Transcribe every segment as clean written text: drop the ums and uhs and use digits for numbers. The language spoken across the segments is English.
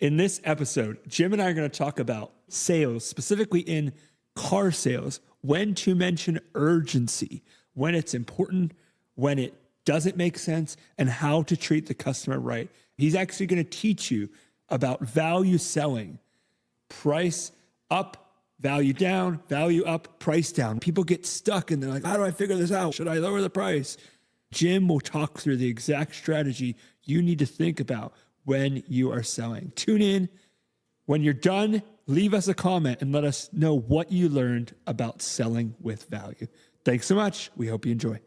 In this episode, Jim and I are going to talk about sales, specifically in car sales, when to mention urgency, when it's important, when it doesn't make sense, and how to treat the customer right. He's actually going to teach you about value selling, price up, value down, value up, price down. People get stuck and they're like, how do I figure this out? Should I lower the price? Jim will talk through the exact strategy you need to think about when you are selling. Tune in. When you're done, leave us a comment and let us know what you learned about selling with value. Thanks so much. We hope you enjoy.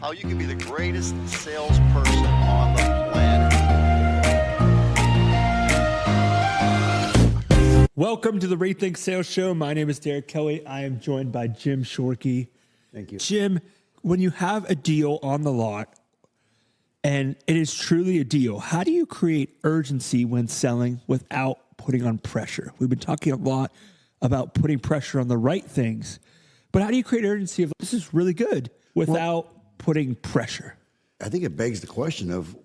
How you can be the greatest salesperson on the planet. Welcome to the Rethink Sales Show. My name is Derek Kelly. I am joined by Jim Shorkey. Thank you. Jim, when you have a deal on the lot and it is truly a deal, how do you create urgency when selling without putting on pressure? We've been talking a lot about putting pressure on the right things, but how do you create urgency of this is really good without putting pressure? I think it begs the question of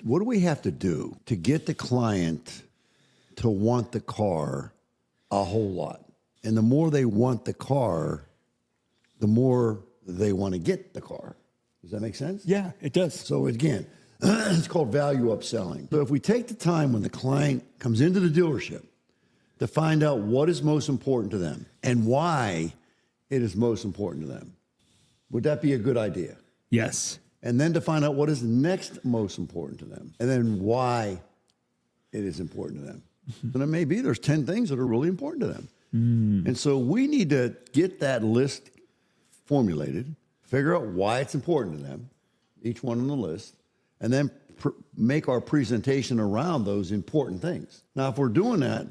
what do we have to do to get the client to want the car a whole lot? And the more they want the car, the more they want to get the car. Does that make sense? Yeah, it does. So again, it's called value upselling. So if we take the time when the client comes into the dealership to find out what is most important to them and why it is most important to them, would that be a good idea? Yes. And then to find out what is next most important to them, and then why it is important to them. And it may be there's 10 things that are really important to them. And so we need to get that list formulated, figure out why it's important to them, each one on the list, and then make our presentation around those important things. Now, if we're doing that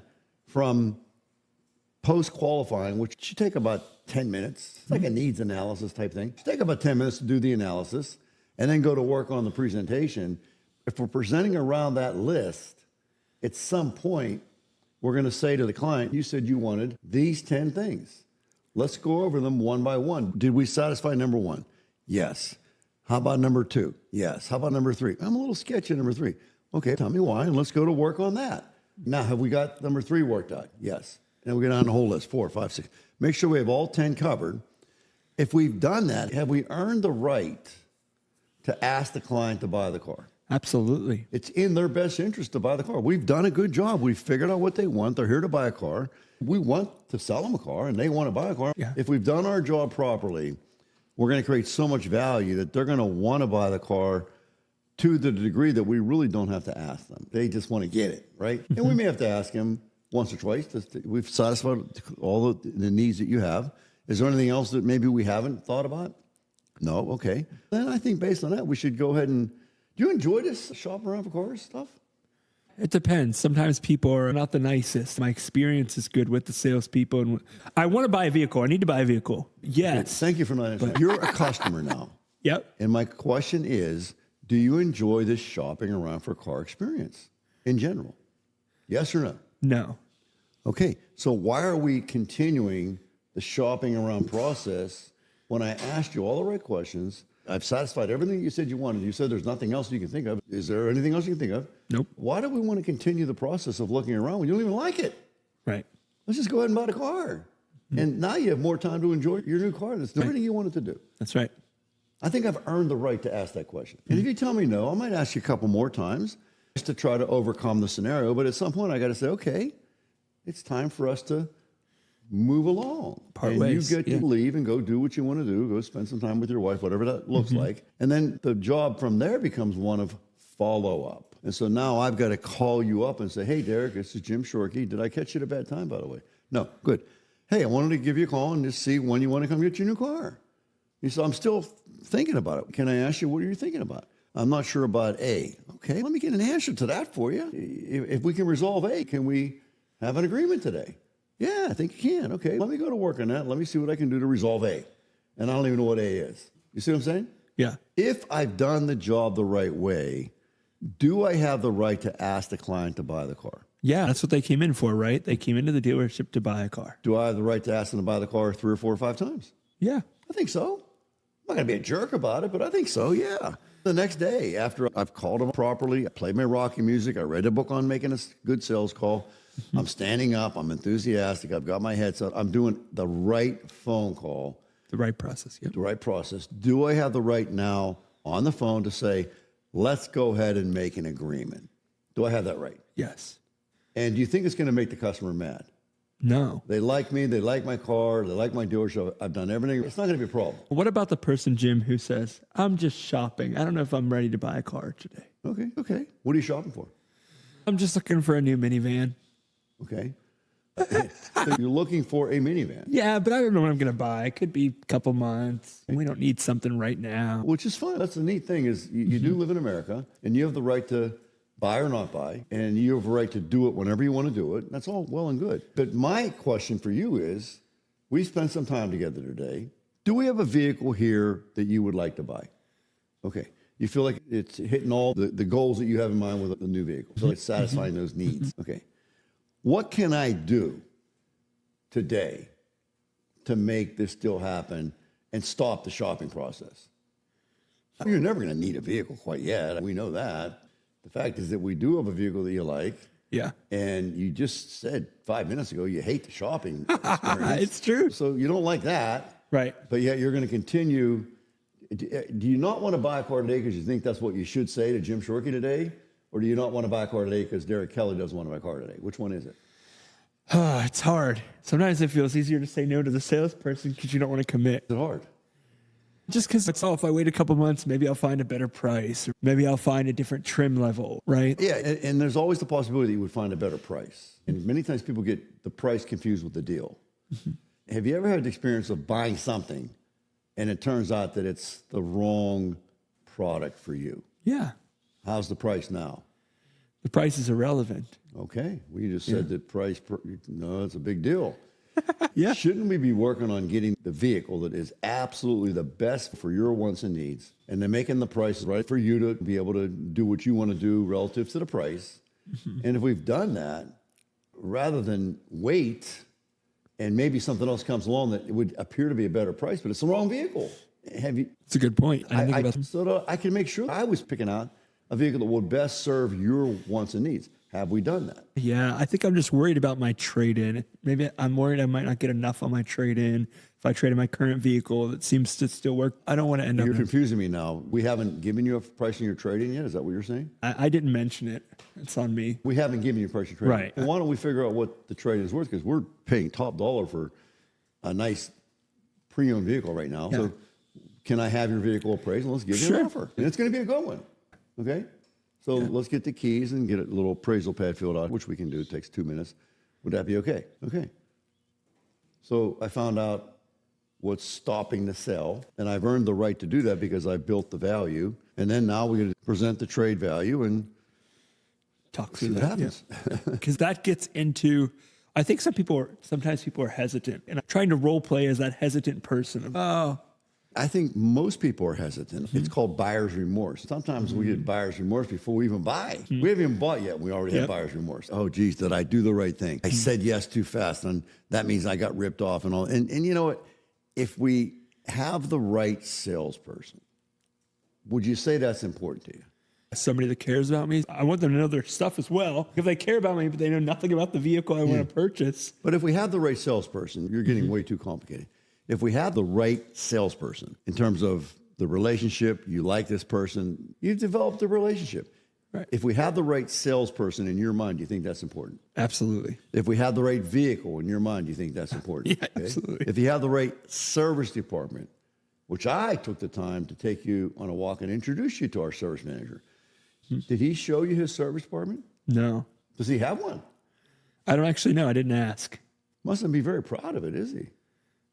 from post-qualifying, which should take about 10 minutes, it's like a needs analysis type thing. It should take about 10 minutes to do the analysis and then go to work on the presentation. If we're presenting around that list, at some point, we're going to say to the client, you said you wanted these 10 things. Let's go over them one by one. Did we satisfy number one? Yes. How about number two? Yes. How about number three? I'm a little sketchy at number three. Okay, tell me why, and let's go to work on that. Now, have we got number three worked out? Yes. And we go down the whole list, 4, 5, 6. Make sure we have all 10 covered. If we've done that, have we earned the right to ask the client to buy the car? Absolutely. It's in their best interest to buy the car. We've done a good job. We've figured out what they want. They're here to buy a car. We want to sell them a car, and they want to buy a car. Yeah. If we've done our job properly, we're going to create so much value that they're going to want to buy the car to the degree that we really don't have to ask them. They just want to get it, right? And we may have to ask them once or twice. We've satisfied all the needs that you have. Is there anything else that maybe we haven't thought about? No? Okay. Then I think based on that, we should go ahead and... Do you enjoy this shopping around for cars stuff? It depends. Sometimes people are not the nicest. My experience is good with the salespeople. And I want to buy a vehicle. I need to buy a vehicle. Yes. Thank you for not answering. You're a customer now. Yep. And my question is, do you enjoy this shopping around for car experience in general? Yes or no? No. Okay. So why are we continuing the shopping around process when I asked you all the right questions? I've satisfied everything you said you wanted. You said there's nothing else you can think of. Is there anything else you can think of? Nope. Why do we want to continue the process of looking around when you don't even like it? Right. Let's just go ahead and buy the car. And now you have more time to enjoy your new car. That's everything you wanted to do. That's right. I think I've earned the right to ask that question. And if you tell me no, I might ask you a couple more times just to try to overcome the scenario. But at some point, I got to say, okay, it's time for us to move along. Part and ways, you get to leave and go do what you want to do, go spend some time with your wife, whatever that looks like. And then the job from there becomes one of follow-up. And so now I've got to call you up and say, hey, Derek, this is Jim Shorkey. Did I catch you at a bad time, by the way? No, good. Hey, I wanted to give you a call and just see when you want to come get your new car. You said, I'm still thinking about it. Can I ask you, what are you thinking about? I'm not sure about A. Okay, let me get an answer to that for you. If we can resolve A, can we have an agreement today? Yeah, I think you can. Okay, let me go to work on that. Let me see what I can do to resolve A. And I don't even know what A is. You see what I'm saying? Yeah. If I've done the job the right way, do I have the right to ask the client to buy the car? Yeah, that's what they came in for, right? They came into the dealership to buy a car. Do I have the right to ask them to buy the car 3 or 4 or 5 times? Yeah. I think so. I'm not going to be a jerk about it, but I think so, yeah. The next day, after I've called them properly, I played my Rocky music, I read a book on making a good sales call, I'm standing up, I'm enthusiastic, I've got my headset, I'm doing the right phone call, The right process. Yep. the right process. Do I have the right now on the phone to say, let's go ahead and make an agreement? Do I have that right? Yes. And do you think it's going to make the customer mad? No. They like me, they like my car, they like my dealership, I've done everything. It's not going to be a problem. What about the person, Jim, who says, I'm just shopping. I don't know if I'm ready to buy a car today. Okay. What are you shopping for? I'm just looking for a new minivan. Okay. So you're looking for a minivan, Yeah, but I don't know what I'm going to buy. It could be a couple months. We don't need something right now. which is fine. That's the neat thing is you do live in America and you have the right to buy or not buy, and you have a right to do it whenever you want to do it. That's all well and good. But my question for you is, we spent some time together today. Do we have a vehicle here that you would like to buy? Okay. You feel like it's hitting all the goals that you have in mind with the new vehicle. So it's satisfying those needs. Okay. What can I do today to make this deal happen and stop the shopping process? You're never going to need a vehicle quite yet. We know that. The fact is that we do have a vehicle that you like. Yeah. And you just said 5 minutes ago you hate the shopping experience. It's true. So you don't like that. Right. But yet you're going to continue. Do you not want to buy a car today because you think that's what you should say to Jim Shorkey today? Or do you not want to buy a car today because Derek Kelly doesn't want to buy a car today? Which one is it? It's hard. Sometimes it feels easier to say no to the salesperson because you don't want to commit. Is it hard? Just because it's, oh, if I wait a couple months, maybe I'll find a better price. Or maybe I'll find a different trim level, right? Yeah, and there's always the possibility that you would find a better price. And many times people get the price confused with the deal. Have you ever had the experience of buying something and it turns out that it's the wrong product for you? Yeah. How's the price now? The price is irrelevant. Okay, well, you just said that price, no, it's a big deal. Yeah. Shouldn't we be working on getting the vehicle that is absolutely the best for your wants and needs, and then making the price right for you to be able to do what you want to do relative to the price? And if we've done that, rather than wait and maybe something else comes along that would appear to be a better price, but it's the wrong vehicle. Have you? It's a good point. I didn't think about So that I can make sure I was picking out a vehicle that would best serve your wants and needs. Have we done that? Yeah, I think I'm just worried about my trade-in. Maybe I'm worried I might not get enough on my trade-in. If I trade in my current vehicle that seems to still work, I don't want to end up. You're confusing me now. We haven't given you a price on your trade-in yet? Is that what you're saying? I didn't mention it. It's on me. We haven't given you a price on your trade-in. Right. Well, why don't we figure out what the trade-in is worth? Because we're paying top dollar for a nice pre-owned vehicle right now. Yeah. So can I have your vehicle appraised? And let's give you Sure. an offer. And it's going to be a good one. Okay? So let's get the keys and get a little appraisal pad filled out, which we can do. It takes 2 minutes. Would that be okay? Okay. So I found out what's stopping the sale, and I've earned the right to do that because I built the value. And then now we're going to present the trade value and Talk see through what that. happens. Because that gets into, I think sometimes people are hesitant. And I'm trying to role play as that hesitant person. Oh, I think most people are hesitant. It's called buyer's remorse. Sometimes we get buyer's remorse before we even buy. We haven't even bought yet. We already have Yep. buyer's remorse. Oh, geez, did I do the right thing? I said yes too fast, and that means I got ripped off and all. And you know what? If we have the right salesperson, would you say that's important to you? somebody that cares about me. I want them to know their stuff as well. If they care about me, but they know nothing about the vehicle I want to purchase. But if we have the right salesperson, you're getting way too complicated. If we have the right salesperson in terms of the relationship, you like this person, you've developed a relationship. Right. If we have the right salesperson in your mind, do you think that's important? Absolutely. If we have the right vehicle in your mind, do you think that's important? Yeah, absolutely. If you have the right service department, which I took the time to take you on a walk and introduce you to our service manager. Did he show you his service department? No. Does he have one? I don't actually know. I didn't ask. Mustn't be very proud of it, is he?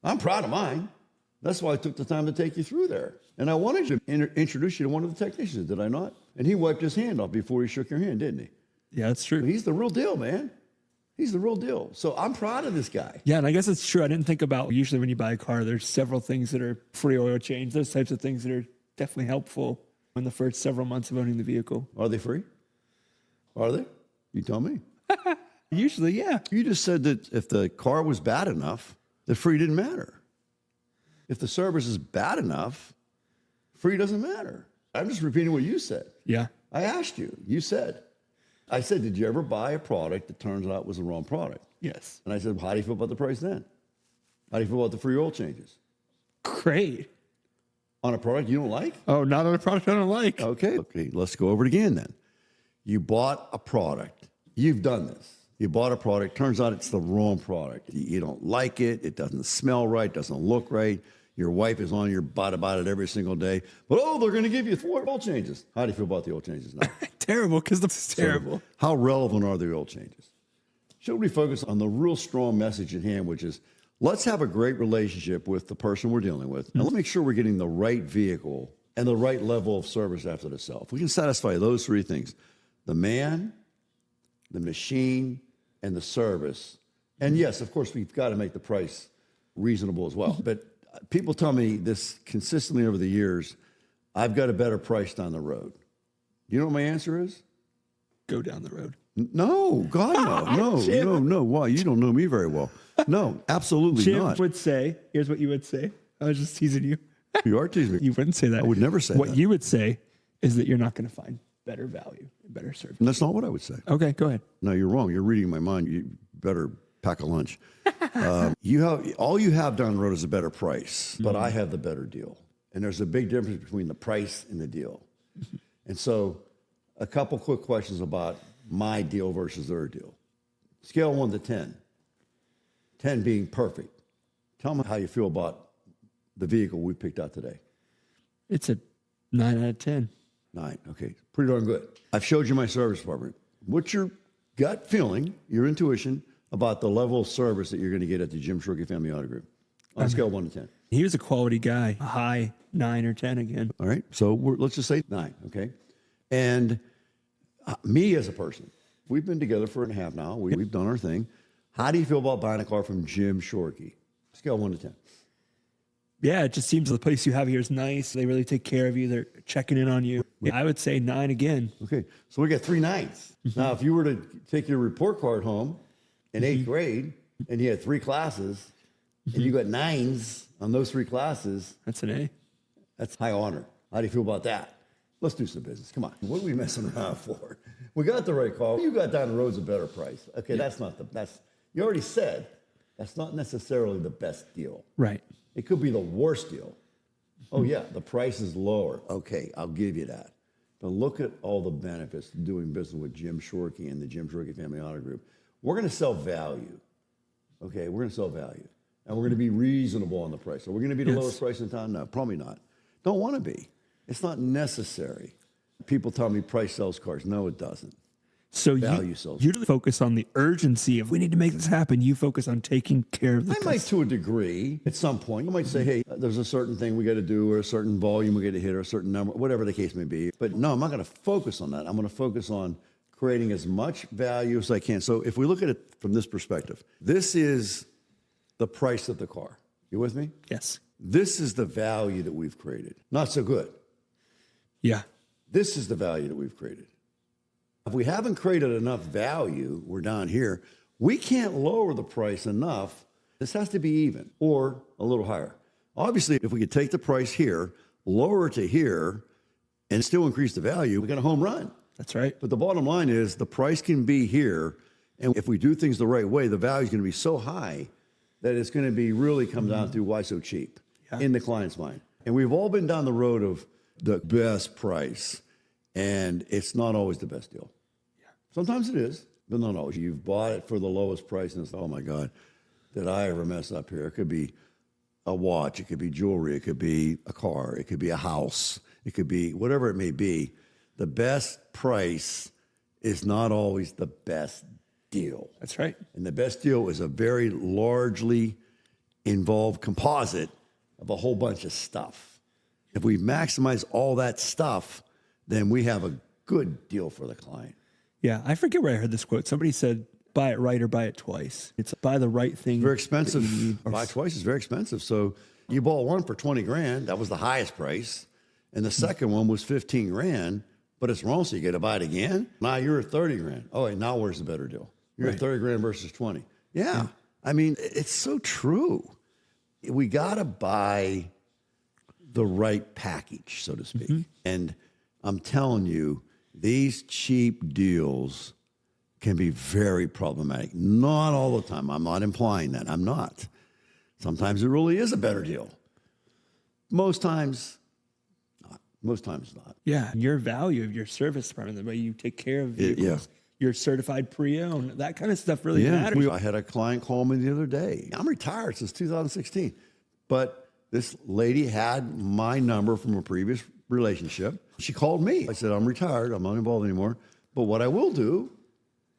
I'm proud of mine. That's why I took the time to take you through there. And I wanted to introduce you to one of the technicians, did I not? And he wiped his hand off before he shook your hand, didn't he? Yeah, that's true. He's the real deal, man. He's the real deal. So I'm proud of this guy. Yeah, and I guess it's true. I didn't think about, usually when you buy a car, there's several things that are free oil change, those types of things that are definitely helpful in the first several months of owning the vehicle. Are they free? Are they? You tell me. Usually, yeah. You just said that if the car was bad enough, the free didn't matter. If the service is bad enough, free doesn't matter. I'm just repeating what you said. Yeah. I asked you. You said. I said, did you ever buy a product that turns out was the wrong product? Yes. And I said, how do you feel about the price then? How do you feel about the free oil changes? Great. On a product you don't like? Oh, not on a product I don't like. Okay, let's go over it again then. You bought a product. You've done this. You bought a product. Turns out it's the wrong product. You don't like it. It doesn't smell right. Doesn't look right. Your wife is on your butt about it every single day. But, they're going to give you 4 oil changes. How do you feel about the oil changes now? Terrible, because that's terrible. So how relevant are the oil changes? Should we focus on the real strong message at hand, which is let's have a great relationship with the person we're dealing with, and let's make sure we're getting the right vehicle and the right level of service after the sale. If we can satisfy those 3 things, the man, the machine, and the service, and yes, of course, we've got to make the price reasonable as well. But people tell me this consistently over the years, I've got a better price down the road. You know what my answer is? Go down the road. No, God, no. Why? You don't know me very well. No, absolutely Jim not. would say, here's what you would say. I was just teasing you. You are teasing me. You wouldn't say that. I would never say what that. you would say is that you're not going to find better value and better service. And that's not what I would say. Okay, go ahead. No, you're wrong. You're reading my mind. You better pack a lunch. All you have down the road is a better price, but I have the better deal. And there's a big difference between the price and the deal. And so a couple quick questions about my deal versus their deal. Scale 1 to 10. 10 being perfect. Tell me how you feel about the vehicle we picked out today. It's a 9 out of 10. 9. Okay. Pretty darn good. I've showed you my service department. What's your gut feeling, your intuition about the level of service that you're going to get at the Jim Shorkey Family Auto Group on a scale 1 to 10? He was a quality guy. A high 9 or 10 again. All right. So let's just say 9. Okay. And me as a person, we've been together for a half now. We've done our thing. How do you feel about buying a car from Jim Shorkey? Scale 1 to 10. Yeah, it just seems the place you have here is nice. They really take care of you. They're checking in on you. Yeah, I would say 9 again. Okay. So we got 3 9s. Now, if you were to take your report card home in 8th grade and you had 3 classes and you got 9s on those 3 classes, That's an A. that's high honor. How do you feel about that? Let's do some business. Come on. What are we messing around for? We got the right car. You got down the road's a better price. Okay, that's you already said that's not necessarily the best deal. Right. It could be the worst deal. Oh, yeah, the price is lower. Okay, I'll give you that. But look at all the benefits of doing business with Jim Shorkey and the Jim Shorkey Family Auto Group. We're going to sell value. Okay, we're going to sell value. And we're going to be reasonable on the price. Are we going to be the lowest price in town? No, probably not. Don't want to be. It's not necessary. People tell me price sells cars. No, it doesn't. So Value sells. you focus on the urgency of we need to make this happen. You focus on taking care of the I might, to a degree, at some point. I might say, hey, there's a certain thing we got to do, or a certain volume we got to hit, or a certain number, whatever the case may be. But no, I'm not going to focus on that. I'm going to focus on creating as much value as I can. So if we look at it from this perspective, this is the price of the car. You with me? Yes. This is the value that we've created. Not so good. Yeah. This is the value that we've created. If we haven't created enough value, we're down here, we can't lower the price enough. This has to be even or a little higher. Obviously, if we could take the price here, lower it to here, and still increase the value, we got a home run. That's right. But the bottom line is the price can be here, and if we do things the right way, the value is going to be so high that it's going to be really come down to why so cheap in the client's mind. And we've all been down the road of the best price, and it's not always the best deal. Sometimes it is, but not always. You've bought it for the lowest price, and it's, oh my God, did I ever mess up here? It could be a watch, it could be jewelry, it could be a car, it could be a house, it could be whatever it may be. The best price is not always the best deal. That's right. And the best deal is a very largely involved composite of a whole bunch of stuff. If we maximize all that stuff, then we have a good deal for the client. Yeah. I forget where I heard this quote. Somebody said, buy it right or buy it twice. It's buy the right thing. Very expensive. Buy twice is very expensive. So you bought one for 20 grand. That was the highest price. And the second one was 15 grand, but it's wrong. So you got to buy it again. Now you're at 30 grand. Oh, wait, now where's the better deal? You're at 30 grand versus 20. Yeah. I mean, it's so true. We got to buy the right package, so to speak. And I'm telling you, these cheap deals can be very problematic. Not all the time. I'm not implying that. I'm not. Sometimes it really is a better deal. Most times, not. Most times not. Yeah. Your value of your service department, the way you take care of vehicles, you're certified pre-owned, that kind of stuff really matters. I had a client call me the other day. I'm retired since 2016, but this lady had my number from a previous relationship. She called me. I said, I'm retired. I'm not involved anymore. But what I will do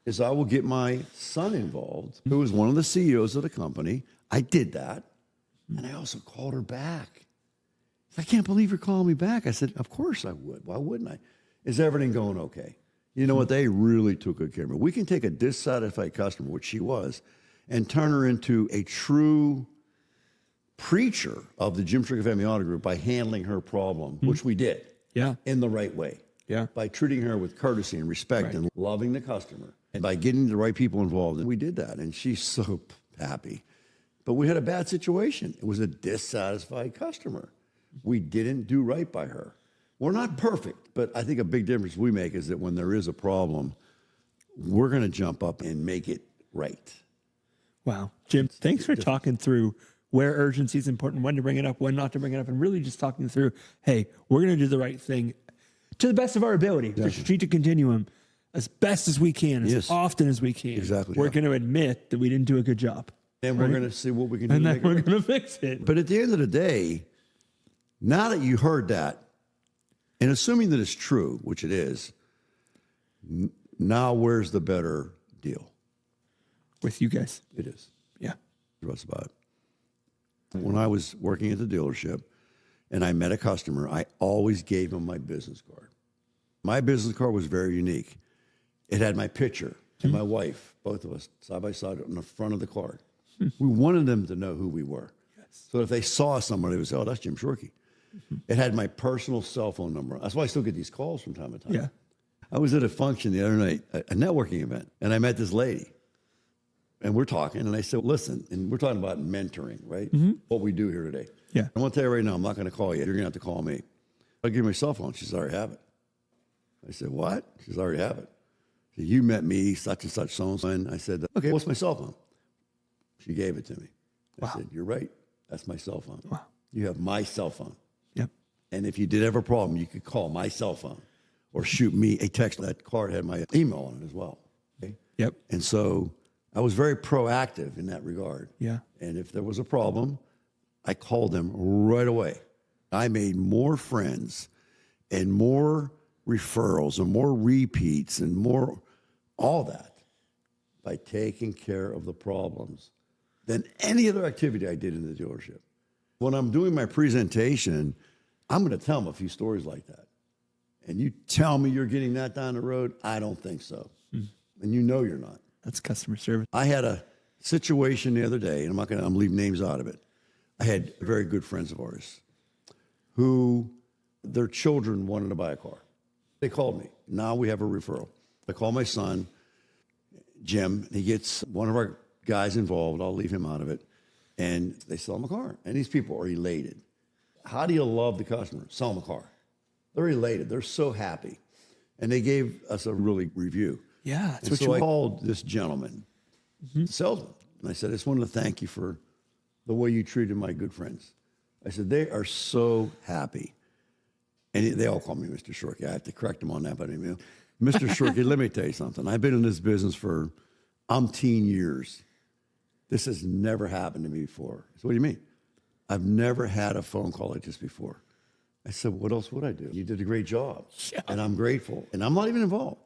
is I will get my son involved, who was one of the CEOs of the company. I did that. And I also called her back. I can't believe you're calling me back. I said, of course I would. Why wouldn't I? Is everything going okay? You know what? They really took good care of me. We can take a dissatisfied customer, which she was, and turn her into a true preacher of the Jim Strickland Family Auto Group by handling her problem, which we did. Yeah. In the right way. Yeah. By treating her with courtesy and respect and loving the customer and by getting the right people involved. And we did that. And she's so happy. But we had a bad situation. It was a dissatisfied customer. We didn't do right by her. We're not perfect, but I think a big difference we make is that when there is a problem, we're going to jump up and make it right. Wow. Jim, thanks for talking through where urgency is important, when to bring it up, when not to bring it up, and really just talking through, hey, we're going to do the right thing to the best of our ability for Strategic Continuum as best as we can, as often as we can. Exactly. We're going to admit that we didn't do a good job. And we're going to see what we can do And to then make it we're right. going to fix it. But at the end of the day, now that you heard that, and assuming that it's true, which it is, now where's the better deal? With you guys. It is. Yeah. What's about it? When I was working at the dealership and I met a customer, I always gave him my business card. My business card was very unique. It had my picture and my wife, both of us, side by side on the front of the card. We wanted them to know who we were. So if they saw somebody, they would say, oh, that's Jim Shorkey. It had my personal cell phone number. That's why I still get these calls from time to time. Yeah. I was at a function the other night, a networking event, and I met this lady. And we're talking, and I said, listen, and we're talking about mentoring, right? What we do here today. Yeah. I want to tell you right now, I'm not going to call you. You're going to have to call me. I'll give you my cell phone. She says, I already have it. I said, what? She says, I already have it. She said, you met me, such and such, so-and-so. And I said, okay, what's my cell phone? She gave it to me. I said, you're right. That's my cell phone. Wow. You have my cell phone. Yep. And if you did have a problem, you could call my cell phone or shoot me a text. That card had my email on it as well. Okay? Yep. And so I was very proactive in that regard. Yeah. And if there was a problem, I called them right away. I made more friends and more referrals and more repeats and more all that by taking care of the problems than any other activity I did in the dealership. When I'm doing my presentation, I'm going to tell them a few stories like that. And you tell me you're getting that down the road, I don't think so. And you know you're not. That's customer service. I had a situation the other day, and I'm not going to leave names out of it. I had very good friends of ours who their children wanted to buy a car. They called me. Now we have a referral. I call my son, Jim. He gets one of our guys involved. I'll leave him out of it. And they sell him a car. And these people are elated. How do you love the customer? Sell them a car. They're elated. They're so happy. And they gave us a really review. Yeah, that's And what so I you want. called this gentleman, salesman, and I said, I just wanted to thank you for the way you treated my good friends. I said, they are so happy. And they all call me Mr. Shorkey. I have to correct them on that, but anyway, Mr. Shorkey, let me tell you something. I've been in this business for umpteen years. This has never happened to me before. So what do you mean? I've never had a phone call like this before. I said, what else would I do? You did a great job. Yeah. And I'm grateful. And I'm not even involved.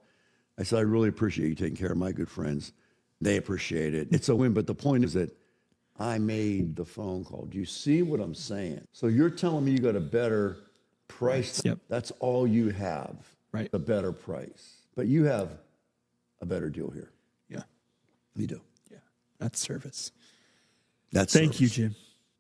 I said, I really appreciate you taking care of my good friends. They appreciate it. It's a win. But the point is that I made the phone call. Do you see what I'm saying? So you're telling me you got a better price. Yep. That's all you have. Right. A better price. But you have a better deal here. Yeah. You do. Yeah. That's service. That's Thank you, service. Jim.